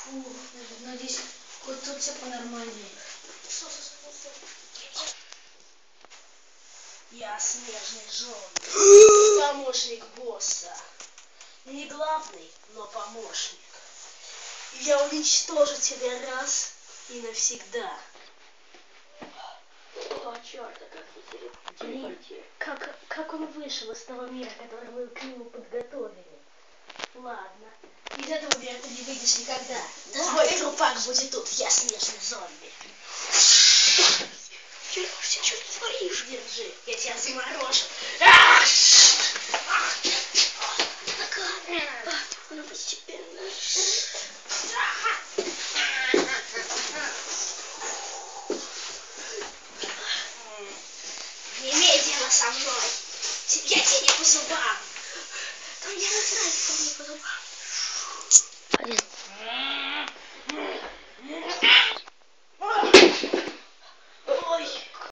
Фу, надеюсь, хоть тут все по-нормальнее. Я снежный зомби, помощник босса. Не главный, но помощник. Я уничтожу тебя раз и навсегда. О, черт, как интересно. Как он вышел из того мира, который мы к нему подготовили? Ладно. Из этого мира ты не выйдешь никогда. Да. Твой трупак будет тут, я снежный зомби. Сережа, что ты творишь? Держи, я тебя заморожу. Такая. Она постепенно. Не имей дела со мной. Я тебе не по зубам. Да я не знаю, что мне по зубам.